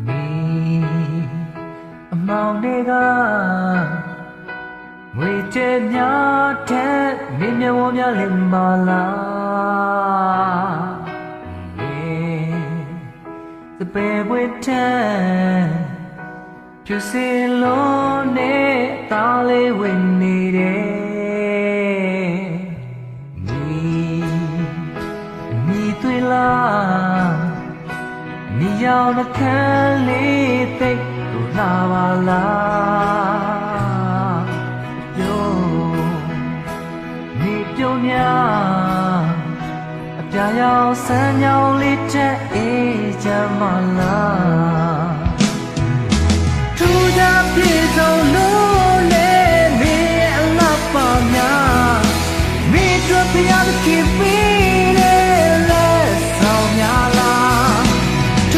มีมองได้ก็ငွေကျများတဲ့မြင်းမြဝများလင်ပါလားစပယ်ပွေတဲ့ပြူစီလုံးနဲ့တားလေးဝင်နေတယ်มีသွေးလားมีရောင်နှခမ်းလေးသိပ်ကိုလာပါလားပြုံးများအပြာရောင်ဆန်းညောင်လေးတဲ့အေးချမ်းမလား